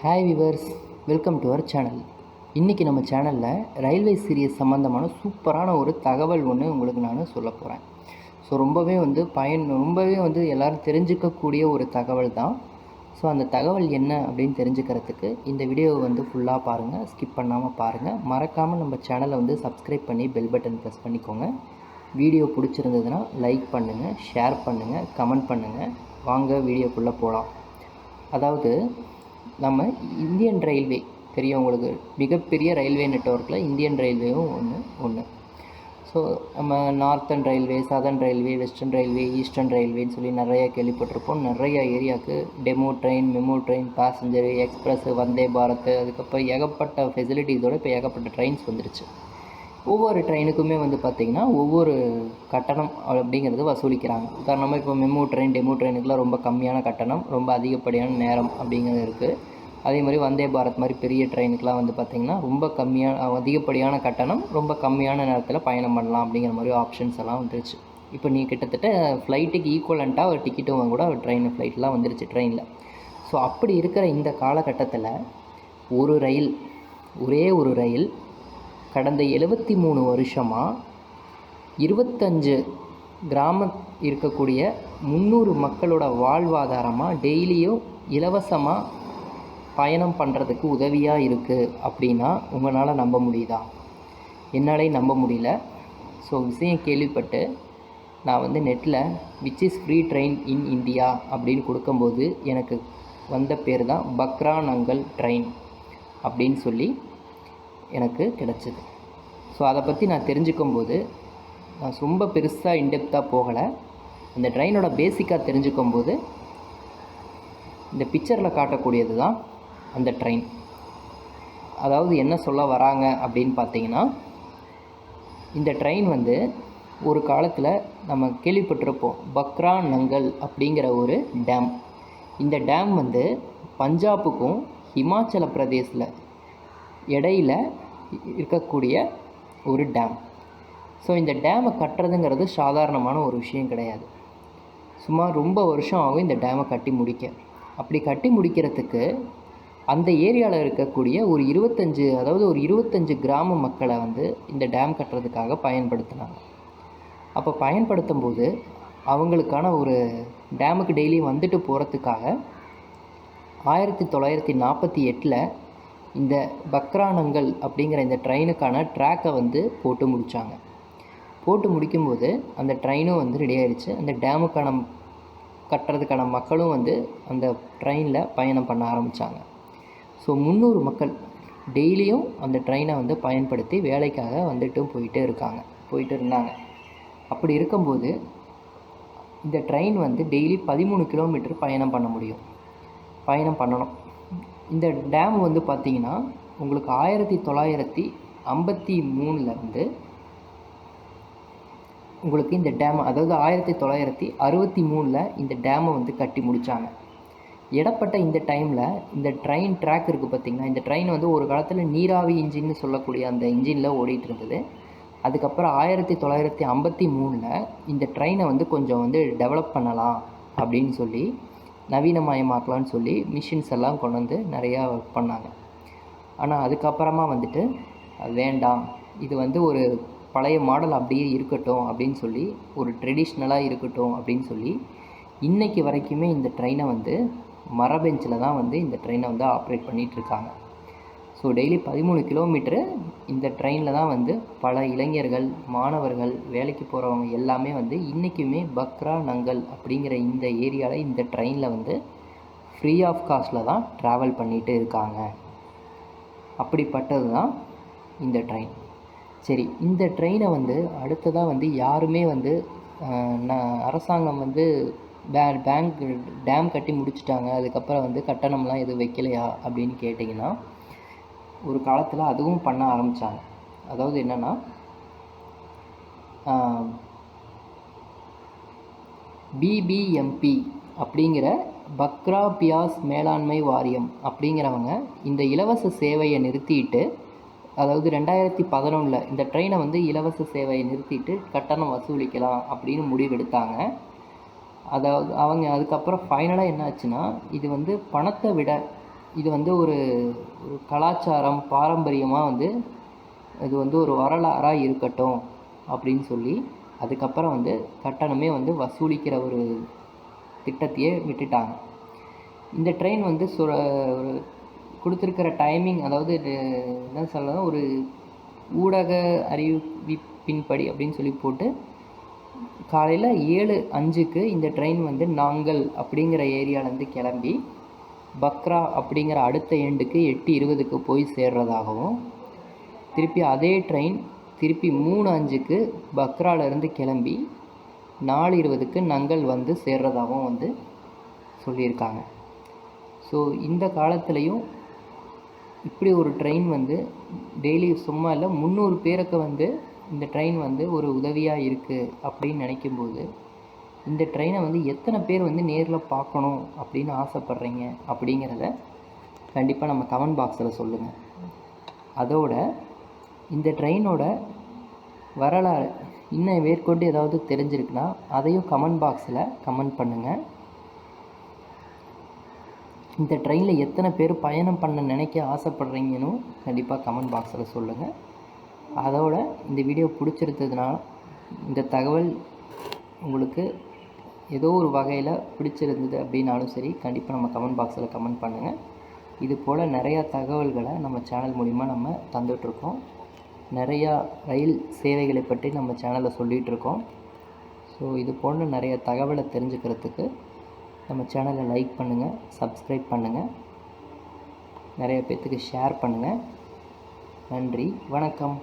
Hi viewers, welcome to our channel. இன்றைக்கி நம்ம சேனலில் ரயில்வே சீரியஸ் சம்மந்தமான சூப்பரான ஒரு தகவல் ஒன்று உங்களுக்கு நான் சொல்ல போகிறேன். ஸோ ரொம்பவே எல்லோரும் தெரிஞ்சிக்கக்கூடிய ஒரு தகவல் தான். ஸோ அந்த தகவல் என்ன அப்படின்னு தெரிஞ்சுக்கிறதுக்கு இந்த வீடியோவை ஃபுல்லாக பாருங்கள், ஸ்கிப் பண்ணாமல் பாருங்கள். மறக்காமல் நம்ம சேனலை சப்ஸ்கிரைப் பண்ணி பெல் பட்டன் ப்ரெஸ் பண்ணிக்கோங்க. வீடியோ பிடிச்சிருந்ததுன்னா லைக் பண்ணுங்கள், ஷேர் பண்ணுங்கள், கமெண்ட் பண்ணுங்கள். வாங்க வீடியோக்குள்ளே போகலாம். அதாவது நம்ம இந்தியன் ரயில்வே தெரியும் உங்களுக்கு, மிகப்பெரிய ரயில்வே நெட்வொர்க்கில் இந்தியன் ரயில்வேவும் ஒன்று. ஸோ நம்ம northern railway, southern railway, western railway, eastern ரயில்வேன்னு சொல்லி நிறையா கேள்விப்பட்டிருப்போம். நிறையா ஏரியாவுக்கு demo train, memo train, passenger, express, Vande Bharat, அதுக்கப்புறம் ஏகப்பட்ட ஃபெசிலிட்டிஸோடு இப்போ ஏகப்பட்ட ட்ரெயின்ஸ் வந்துருச்சு. ஒவ்வொரு ட்ரெயினுக்குமே பார்த்திங்கன்னா ஒவ்வொரு கட்டணம் அப்படிங்கிறது வசூலிக்கிறாங்க. உதாரணமாக இப்போ மெமோ ட்ரெயின், டெமோ ட்ரெயினுக்குலாம் ரொம்ப கம்மியான கட்டணம், ரொம்ப அதிகப்படியான நேரம் அப்படிங்கிறது இருக்குது. அதே மாதிரி வந்தே பாரத் மாதிரி பெரிய ட்ரெயினுக்கெலாம் பார்த்திங்கன்னா ரொம்ப அதிகப்படியான கட்டணம், ரொம்ப கம்மியான நேரத்தில் பயணம் பண்ணலாம் அப்படிங்கிற மாதிரி ஆப்ஷன்ஸ் எல்லாம் வந்துருச்சு. இப்போ நீ கிட்டத்தட்ட ஃப்ளைட்டுக்கு ஈக்குவலண்ட்டாக ஒரு டிக்கெட்டும் கூட ஃப்ளைட்லாம் வந்துருச்சு ட்ரெயினில். ஸோ அப்படி இருக்கிற இந்த காலகட்டத்தில் ஒரே ஒரு ரயில் கடந்த 73 வருஷமாக 25 கிராமம் இருக்கக்கூடிய 300 மக்களோட வாழ்வாதாரமாக டெய்லியும் இலவசமாக பயணம் பண்ணுறதுக்கு உதவியாக இருக்குது அப்படின்னா உங்களால் நம்ப முடியுதா? என்னாலே நம்ப முடியல. ஸோ விஷயம் கேள்விப்பட்டு நான் நெட்டில் which is free train in India அப்படின்னு கொடுக்கும்போது எனக்கு வந்த பேர் தான் பக்ரா நங்கல் ட்ரெயின் அப்படின்னு சொல்லி எனக்கு கிடச்சிது. ஸோ அதை பற்றி நான் தெரிஞ்சுக்கும்போது நான் ரொம்ப பெருசாக இன்டெப்த்தாக போகலை. அந்த ட்ரெயினோட பேசிக்காக தெரிஞ்சுக்கும்போது இந்த பிக்சரில் காட்டக்கூடியது தான் அந்த ட்ரெயின். அதாவது என்ன சொல்ல வராங்க அப்படின்னு பார்த்தீங்கன்னா, இந்த ட்ரெயின் ஒரு காலத்தில் நம்ம கேள்விப்பட்டிருப்போம், பக்ரா நங்கல் அப்படிங்கிற ஒரு டேம். இந்த டேம் பஞ்சாபுக்கும் ஹிமாச்சல பிரதேசில் இடையில் இருக்கக்கூடிய ஒரு டேம். ஸோ இந்த டேமை கட்டுறதுங்கிறது சாதாரணமான ஒரு விஷயம் கிடையாது. சுமார் ரொம்ப வருஷம் ஆகும் இந்த டேமை கட்டி முடிக்க. அப்படி கட்டி முடிக்கிறதுக்கு அந்த ஏரியாவில் இருக்கக்கூடிய ஒரு 25 கிராம மக்களை இந்த டேம் கட்டுறதுக்காக பயன்படுத்தினாங்க. அப்போ பயன்படுத்தும் போது அவங்களுக்கான ஒரு டேமுக்கு டெய்லி வந்துட்டு போகிறதுக்காக 1948 இந்த பக்ரா நங்கல் அப்படிங்கிற இந்த ட்ரெயினுக்கான ட்ராக்கை போட்டு முடித்தாங்க. போட்டு முடிக்கும்போது அந்த ட்ரெயினும் ரெடி ஆகிடுச்சு. அந்த டேமுக்கான கட்டுறதுக்கான மக்களும் அந்த ட்ரெயினில் பயணம் பண்ண ஆரம்பித்தாங்க. ஸோ 300 மக்கள் டெய்லியும் அந்த ட்ரெயினை பயன்படுத்தி வேலைக்காக போயிட்டு இருந்தாங்க. அப்படி இருக்கும்போது இந்த ட்ரெயின் டெய்லி 13 கிலோமீட்டர் பயணம் பண்ணணும். இந்த டேம் பார்த்திங்கன்னா உங்களுக்கு 1953 உங்களுக்கு இந்த டேம், அதாவது 1963 இந்த டேமை கட்டி முடித்தாங்க. இடப்பட்ட இந்த டைமில் இந்த ட்ரெயின் ட்ராக் இருக்குது பார்த்திங்கன்னா, இந்த ட்ரெயின் ஒரு காலத்தில் நீராவி இன்ஜின்னு சொல்லக்கூடிய அந்த இன்ஜினில் ஓடிட்டு இருந்தது. அதுக்கப்புறம் 1953 இந்த ட்ரெயினை கொஞ்சம் டெவலப் பண்ணலாம் அப்படின்னு சொல்லி, நவீனமயமாக்கலான்னு சொல்லி மிஷின்ஸ் எல்லாம் கொண்டு நிறையா ஒர்க் பண்ணாங்க. ஆனால் அதுக்கப்புறமா வேண்டாம், இது ஒரு பழைய மாடல் அப்படியே இருக்கட்டும் அப்படின்னு சொல்லி, ஒரு ட்ரெடிஷ்னலாக இருக்கட்டும் அப்படின்னு சொல்லி இன்றைக்கி வரைக்குமே இந்த ட்ரெயினை மரபெஞ்சில் தான் இந்த ட்ரெயினை ஆப்ரேட் பண்ணிகிட்ருக்காங்க. ஸோ டெய்லி 13 கிலோமீட்டரு இந்த ட்ரெயினில் தான் பல இளைஞர்கள், மாணவர்கள், வேலைக்கு போகிறவங்க எல்லாமே இன்றைக்குமே பக்ரா நங்கல் அப்படிங்கிற இந்த ஏரியாவில் இந்த ட்ரெயினில் ஃப்ரீ ஆஃப் காஸ்ட்டில் தான் ட்ராவல் பண்ணிகிட்டு இருக்காங்க. அப்படிப்பட்டது தான் இந்த ட்ரெயின். சரி, இந்த ட்ரெயினை அடுத்ததாக யாருமே அரசாங்கம் டேம் கட்டி முடிச்சிட்டாங்க, அதுக்கப்புறம் கட்டணம்லாம் எதுவும் வைக்கலையா அப்படின்னு கேட்டிங்கன்னா, ஒரு காலத்தில் அதுவும் பண்ண ஆரம்பித்தாங்க. அதாவது என்னென்னா, பிபிஎம்பி அப்படிங்கிற பக்ரா பியாஸ் மேலாண்மை வாரியம் அப்படிங்கிறவங்க இந்த இலவச சேவையை நிறுத்திட்டு, அதாவது 2011 இந்த ட்ரெயினை இலவச சேவையை நிறுத்திட்டு கட்டணம் வசூலிக்கலாம் அப்படின்னு முடிவெடுத்தாங்க. அதாவது அவங்க அதுக்கப்புறம் ஃபைனலாக என்ன ஆச்சுன்னா, இது பணத்தை விட இது வந்து ஒரு ஒரு கலாச்சாரம் பாரம்பரியமாக வந்து இது வந்து ஒரு வரலாறாக இருக்கட்டும் அப்படின்னு சொல்லி அதுக்கப்புறம் வந்து கட்டணமே வந்து வசூலிக்கிற ஒரு திட்டத்தையே விட்டுட்டாங்க. இந்த ட்ரெயின் வந்து ஒரு கொடுத்துருக்கிற டைமிங், அதாவது என்ன சொல்லலாம், ஒரு ஊடக அறிவிப்பின்படி அப்படின்னு சொல்லி போட்டு காலையில் 7:05க்கு இந்த ட்ரெயின் வந்து நாங்கல் அப்படிங்கிற ஏரியாவிலேருந்து கிளம்பி பக்ரா அப்படிங்கிற அடுத்த எண்டுக்கு 8:20க்கு போய் சேர்றதாகவும், திருப்பி அதே ட்ரெயின் திருப்பி 3:05க்கு பக்ராலேருந்து கிளம்பி 4:20க்கு நங்கல் வந்து சேர்றதாகவும் வந்து சொல்லியிருக்காங்க. ஸோ இந்த காலத்துலேயும் இப்படி ஒரு ட்ரெயின் வந்து டெய்லி சும்மா இல்லை 300 பேருக்கு வந்து இந்த ட்ரெயின் வந்து ஒரு உதவியாக இருக்குது அப்படின்னு நினைக்கும்போது, இந்த ட்ரெயினை வந்து எத்தனை பேர் வந்து நேரில் பார்க்கணும் அப்படின்னு ஆசைப்பட்றீங்க அப்படிங்கிறத கண்டிப்பாக நம்ம கமெண்ட் பாக்ஸில் சொல்லுங்கள். அதோட இந்த ட்ரெயினோட வரலாறு இன்னும் மேற்கொண்டு ஏதாவது தெரிஞ்சிருக்குன்னா அதையும் கமெண்ட் பாக்ஸில் கமெண்ட் பண்ணுங்கள். இந்த ட்ரெயினில் எத்தனை பேர் பயணம் பண்ண நினைக்க ஆசைப்பட்றீங்கன்னு கண்டிப்பாக கமெண்ட் பாக்ஸில் சொல்லுங்கள். அதோட இந்த வீடியோ பிடிச்சிருந்ததுனால, இந்த தகவல் உங்களுக்கு ஏதோ ஒரு வகையில் பிடிச்சிருந்தது அப்படின்னாலும் சரி, கண்டிப்பாக நம்ம கமெண்ட் பாக்ஸில் கமெண்ட் பண்ணுங்கள். இது போல் நிறையா தகவல்களை நம்ம சேனல் மூலிமா நம்ம தந்துகிட்ருக்கோம். நிறையா ரயில் சேவைகளை பற்றி நம்ம சேனலில் சொல்லிகிட்ருக்கோம். ஸோ இது போன்ற நிறைய தகவலை தெரிஞ்சுக்கிறதுக்கு நம்ம சேனலை லைக் பண்ணுங்கள், சப்ஸ்கிரைப் பண்ணுங்கள், நிறைய பேர்த்துக்கு ஷேர் பண்ணுங்கள். நன்றி, வணக்கம்.